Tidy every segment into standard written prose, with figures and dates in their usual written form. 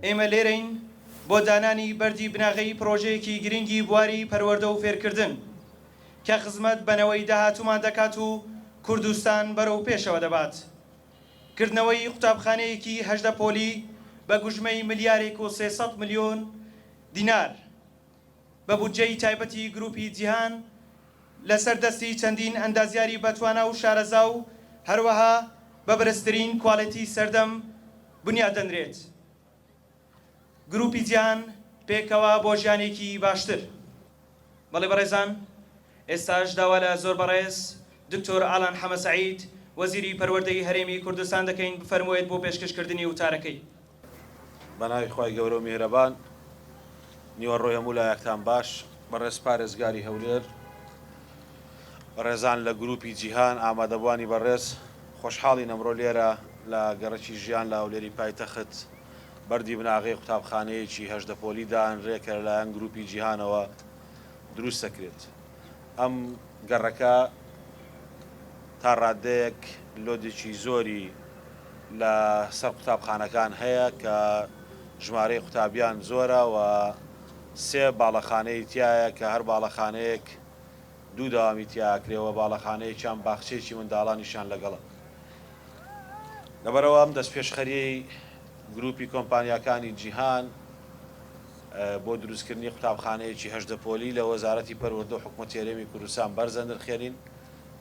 ئێمە لێرەین بۆ دانانی بەردی بناغەی پرۆژەیەکی گرنگی بواری پەروەردە و فێرکردن کە خزمەت بنەوەی داهاتومان دەکات و کوردستان بەرەو پێشەوە دەبات. کردنەوەی قوتابخانەیەکی 18 پۆلی بە گوژمەی ملیارێک و 300 ملیۆن دینار بە بودجەی تایبەتی گروپی جیهان لەسەر دەستی چەندین ئەندازیاری بەتوانە و شارەزا و هەروەها بە بەرزترین کواڵیتی سەردەم بنیاد دەنرێت. گروپی جیهان پێکەوە بۆ ژیانێکی باشتر. بەڵێ بەڕێزان، ئێستاش داوا لە زۆر بەڕێز دکتۆر ئالان حەمەسەعید وەزیری پەروەردەی هەرێمی کوردستان دەکەین بفەرموویت بۆ پێشکەشکردنی وتارەکەی. بەناوی خوای گەورە و میهرەبان، نیوەڕۆی هەموو لایەکتان باش، بەڕێز پارێزگاری هەولێر، بەڕێزان لە گروپی جیهان، ئامادەبوانی بەڕێز، خۆشحاڵین ئەمڕۆ لێرە لە گەڕەکی ژیان لە هەولێری پایتەخت بەردی بناغەی قوتابخانەیەکی 18 پۆلی دانرێت کە لەلایەن گروپی جیهانەوە دروست دەکرێت. ئەم گەڕەکە تا ڕادەیەک لۆدێکی زۆری لە سەر قوتابخانەکان هەیە کە ژمارەی قوتابیان زۆرە و 3 باڵەخانەی تایە کە هەر باڵەخانەیەک 2 داوامی تیاکرێەوە، باڵەخانەیەکیان باخچێکی منداڵانیشان لەگەڵە. لەبەرەوە ئەم دەستپێشخەریەی گروپی کۆمپانیاکانی جیهان بۆ دروستکردنی قوتابخانەیەکی 18 پۆلی لە وەزارەتی پەروەردە و حکومەتی هەرێمی کوردستان بەرزە نرخێنین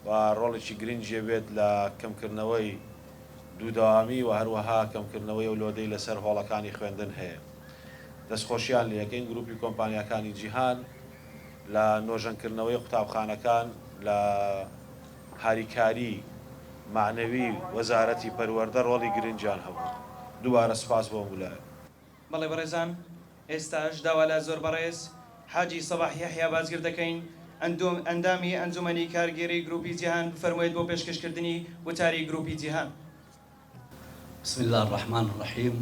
و ڕۆڵێکی گرنگی بێت لە کەمکردنەوەی 2 داوامی و هەروەها کەمکردنەوەی و لۆدەی لەسەر هۆڵەکانی خوێندن هەیە. دەستخۆشیان لە یەکەین گروپی کۆمپانیاکانی جیهان لە نۆژەنکردنەوەی قوتابخانەکان لە هاریکاری معنەوی وەزارەتی پەروەردە ڕۆڵی گرنگیان هەبوو. دووبارە سپاس بۆ ویلایەت. بەڵێ بەڕێزان، ئێستاش داوا لە زۆر بەڕێز حاجی سەباح یەحیا بازگر دەکەین ئەندامی ئەنجومەنی کارگێری گروپی جیهان بفەرموویت بۆ پێشکەشکردنی وتاری گروپی جیهان. بسم الله الرحمن الرحيم.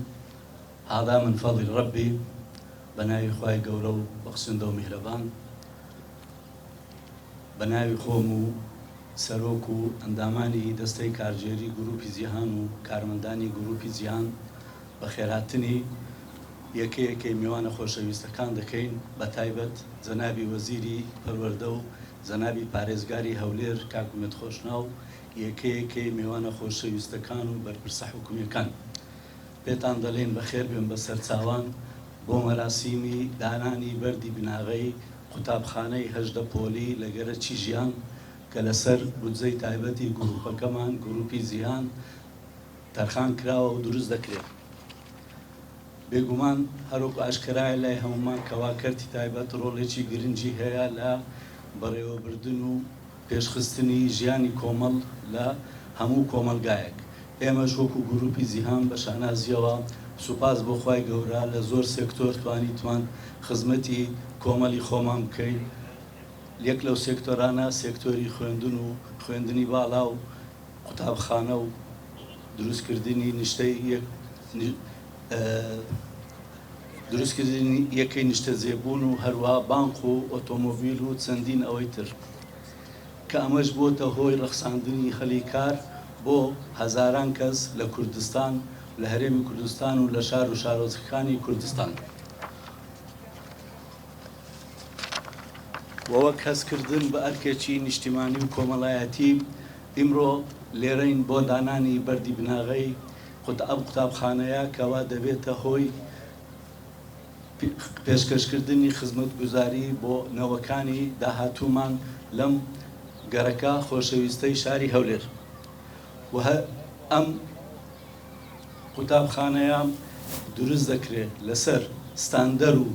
هذا من فضل ربي، بناوی خوای گەورە و بەخشندە و میهرەبان، بەناوی خۆم و سەرۆک و ئەندامانی دەستەی کارگێری گروپی جیهان و کارمەندانی گروپی جیهان بە خێرهاتنی یەکەیەکەی میوانە خۆشەویستەکان دەکەین، بە تایبەت جەنابی وەزیری پەروەردە و جەنابی پارێزگاری هەولێر کاک مێت خۆشناو، یەکەیەکەی میوانە خۆشەویستەکان و بەرپرسە حکوومیەکان. پێتان دەڵێن بەخێر بێن بە سەرچاوان بۆ مەراسیمی دانانی بەردی بناغەی قوتابخانەی 18 پۆلی لە گەرەکی ژیان کە لەسەر بودجەی تایبەتی گروپەکەمان گروپی جیهان تەرخان کراوە و دروست دەکرێت. بێگومان هەروەکو ئاشکرایە لای هەمومان کەوا کەرتی تایبەت ڕۆڵێکی گرنگی هەیە لە بەڕێوەبردن و پێشخستنی ژیانی کۆمەڵ لە هەموو کۆمەلگایەک. ئێمەش وەکو گروپی جیهان بە شانازیەوە سوپاس بۆ خوای گەورە لە زۆر سێکتۆر توانیتوان خزمەتی کۆمەڵی خۆمان بکەین. یەک لەو سێکتۆرانە سێکتۆری خوێندن و خوێندنی باڵا و قوتابخانە و دروستکردنی نیشتەی دروستکردنی یەکەی نیشتە جێبوون و هەروە بانق و ئۆتۆمۆبیل و چەندین ئەوەی تر کە ئەمەش بۆتە هۆی ڕەخساندنی خەڵی کار بۆ هەزاران کەس لە کوردستان، لە هەرێمی کوردستان و لە شار و شارۆچکەکانی کوردستان. وەوەک هەستکردن بە ئەرکێکی نیشتیمانی و کۆمەڵایەتی ئیمڕۆ لێرەین بۆ دانانی بەردی بناغەی ئەم قوتابخانەیە کەوا دەبێتە هۆی پێشکەشکردنی خزمەتگوزاری بۆ نەوەکانی داهاتوومان لەم گەرەکە خۆشەویستەی شاری هەولێر. و ئەم قوتابخانەیە دروست دەکرێت لەسەر ستاندەر و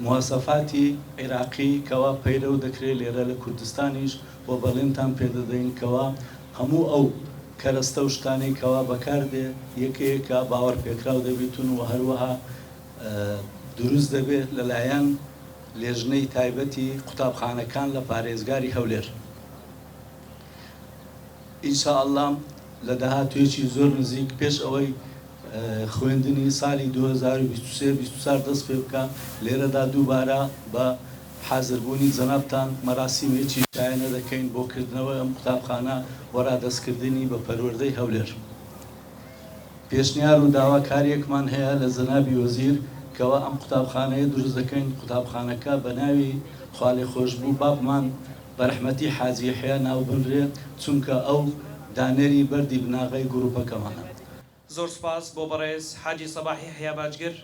مواسەفاتی عێراقی کەوا پەیرە و دەکرێت لێرە لە کوردستانیش بۆ بەڵێنتان پێدەدەین کەوا هەموو ئەو کەرەستە و شتانەی کەوا بەکاردێ یەکەیەکە باوەڕ پێکراو دەبێتون و هەروەها دروست دەبێت لەلایەن لێژنەی تایبەتی قوتابخانەکان لە پارێزگاری هەولێر. ئینشاءالله لە داهاتوێکی زۆر نزیک پێش ئەوەی خوێندنی ساڵی 2023-24 دەست پێ بکە لێرەدا دووبارە بە حازربوونی جەنابتان مەراسیمێکی شایەنە دەکەین بۆ کردنەوەی ئەم قوتابخانە وەرادەستکردنی بە پەروەردەی هەولێر. پێشنیار و داواکاریەکمان هەیە لە جەنابی وەزیر کەەوە ئەم قوتابخانەیە دروست دەکەین قوتابخانەکە بە ناوی خواڵی خۆشببوو بابمان بەرەحمەتی حاجی حەیە ناوبنرێ چونکە ئەو دانەری بەردی بناغی گروپەکەمانە. زۆر سپاس بۆ بەڕێز حاجی سەباحی حەیا باجگر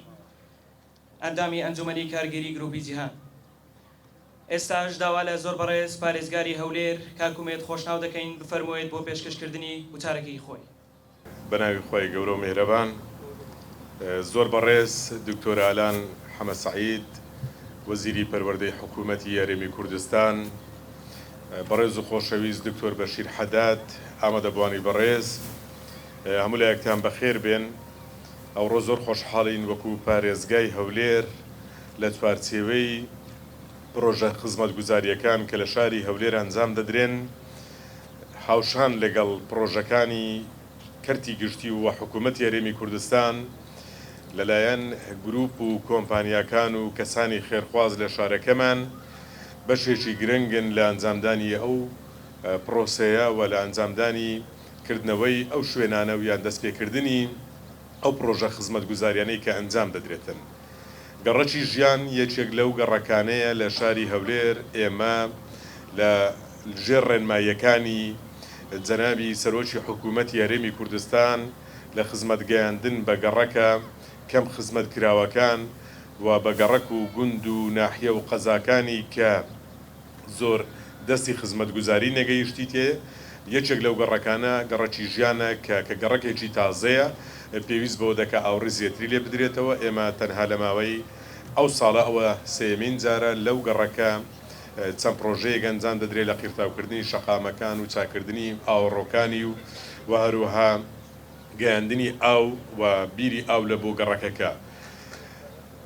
ئەندامی ئەنجومەنی کارگەری گروپی جیهان. ئێستاش داوا لە زۆر بەڕێز پارێزگاری هەولێر کاکومێت خۆشناو دەکەین بفەرموویت بۆ پێشکەشکردنی وتارەکەی خۆی. بەناوی خۆی گەورە و مێهرەبان زۆر بەڕێز دکتۆر ئالان حەمەد سەعید وەزیری پەروەردەی حکوومەتی یاریمی کوردستان، بەڕێز و خۆشەویست دکتۆر بەشیر حەداد، ئامادەبوانی بەڕێز، هەموو لایەکتان بەخێر بێن. ئەوڕۆ زۆر خۆشحاڵین وەکو پارێزگای هەولێر لە چوارچێوەی پرۆژە خزمەتگوزاریەکان کە لە شاری هەولێر ئەنجام دەدرێن هاوشان لەگەڵ پرۆژەکانی کەرتی گشتی و حکوومەتی یاریمی کوردستان لەلایەن گروپ و کۆمپانیاکان و کەسانی خێرخواز لە شارەکەمان بەشێکی گرنگن لە ئەنجامدانی ئەو پرۆسەیە و لە ئەنجامدانی کردنەوەی ئەو شوێنانە و یان دەستپێکردنی ئەو پرۆژە خزمەتگوزاریانەی کە ئەنجام دەدرێتن. گەڕەکی ژیان یەکێک لەو گەڕەکانەیە لە شاری هەولێر ئێمە لە ژێر ڕێنماییەکانی جەنابی سەرۆکی حکوومەتی یاریمی کوردستان لە خزمەتگەیاندن بە گەڕەکە کەم خزمەتکراوەکان و بە گەڕەک و گوند و ناحیە و قەزاکانی کە زۆر دەستی خزمەتگوزاری نەگەیشتی تێ یەکێک لەو گەڕەکانە گەڕەکی ژیانە کە گەڕەکێکی تازەیە پێویست بەوە دەکە ئاوڕێ زیاتری لێ بدرێتەوە. ئێمە تەنها لە ماوەی ئەو ساڵە ئەوە سێمین جارە لەو گەڕەکە چەند پرۆژەیەک ئەنجام دەدرێت لە قیرتاوکردنی شەقامەکان و چاکردنی ئاوەڕۆکانی و هەروەها گەیاندنی ئاو و بیری ئاو لە بۆ گەڕەکەکە.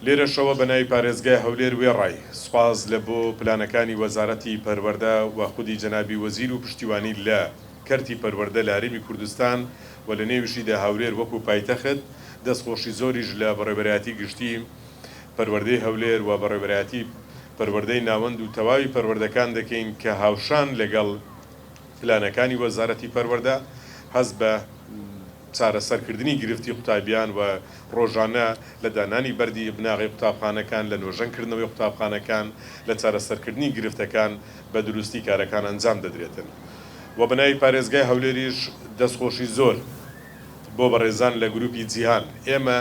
لێرەشەوە بە ناوی پارێزگای هەولێر وێڕای سوپاس لە بۆ پلانەکانی وەزارەتی پەروەردە و خودی جەنابی وەزیر و پشتیوانی لە کەرتی پەروەردە لە هەرێمی کوردستان و لە نێویشیدا هەولێر وەکو پایتەخت دەستخۆشی زۆریش لە بەڕێوەبەرایەتی گشتی پەروەردەی هەولێر و بەڕێوەبەرایەتی پەروەردەی ناوەند و تەواوی پەروەردەکان دەکەین کە هاوشان لەگەڵ پلانەکانی وەزارەتی پەروەردە هەز بە چارەسەرکردنی گرفتی قوتابیان و ڕۆژانە لە دانانی بەردی بناغی قوتابخانەکان لە نۆژەنکردنەوەی قوتابخانەکان لە چارەسەرکردنی گرفتەکان بە دروستی کارەکان ئەنجام دەدرێتن. و بەناوی پارێزگای هەولێریش دەستخۆشی زۆر بۆ بەڕێزان لە گروپی جیهان. ئێمە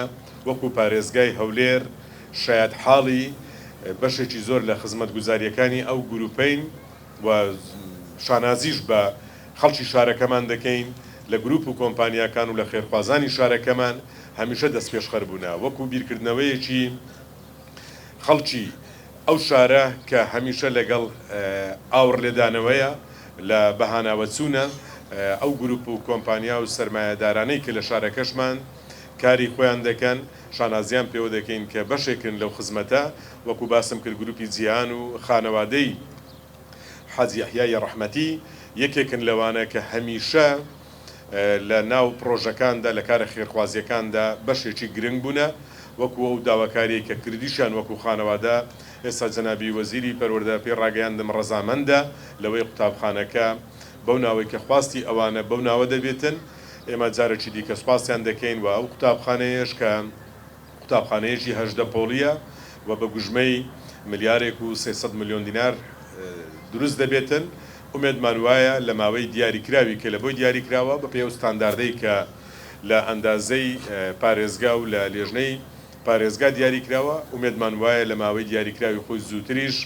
وەکو پارێزگای هەولێر شاید حاڵی بەشێکی زۆر لە خزمەتگوزاریەکانی ئەو گروپین و شانازیش بە خەڵکی شارەکەمان دەکەین لە گروپ و کۆمپانیاکان و لە خێرخوازانی شارەکەمان هەمیشە دەست پێشخەر بوونا وەکو بیرکردنەوەیەکی خەڵکی ئەو شارە کە هەمیشە لەگەڵ ئاور لێدانەوەیە لە بەهاناوە چوونە ئەو گروپ و کۆمپانیا و سەرمایەدارانەی کە لە شارەکەشمان کاری خۆیان دەکەن شانازیان پێوە دەکەین کە بەشێکن لەو خزمەتە وەکو باسم کرد گروپی جیهان و خانەوادەی حاجی یحیای ڕەحمەتی یەکێکن لەوانە کە هەمیشە لە ناو پرۆژەکاندا لە کارە خێرخوازیەکاندا بەشێکی گرنگ بوونە وەکو ئەو داواکاری کە کردیشان وەکو خانەوادە ئێستا جەنابی وەزیری پەروەردە پێی ڕاگەیاندم ڕەزامەندە لەوەی قوتابخانەکە بەو ناوەی کە خواستی ئەوانە بەو ناوە دەبێتن. ئێمە جارێکی دیکە سوپاسیان دەکەین و ئەو قوتابخانەیەش کە قوتابخانەیەکی 18 پۆلیە و بە گوژمەی ملیارێک و 300 ملیۆن دینار دروست دەبێتن. ئومێدمان وایە لە ماوەی دیاریکراوی کە لە بۆی دیاریکراوە بە پێی ستانداردەی کە لە ئەندازەی پارێزگا و لە لێژنەی پارێزگا دیاریکراوە ئومێدمان وایە لە ماوەی دیاریکراوی خۆی زووتریش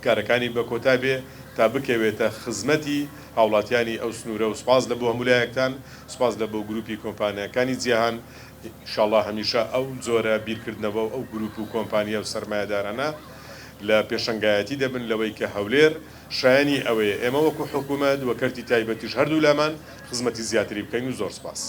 کارەکانی بە کۆتا بێ تا بکەوێتە خزمەتی هاوڵاتیانی ئەو سنوورە و سوپاس لە بۆ هەمولایەکتان سوپاس لە بۆ گروپی کۆمپانیەکانی جیهان. ئینشاڵڵا هەمیشە ئەو جۆرە بیرکردنەوە ئەو گروپ و کۆمپانیا و سەرمایەدارانە لە پێشەنگایەتی دەبن لەوەی کە هەولێر شایانی ئەوەیە ئێمە وەکو حکوومەت وەکەرتی تایبەتیش هەردوو لامان خزمەتی زیاتری بکەین و زۆر سوپاس.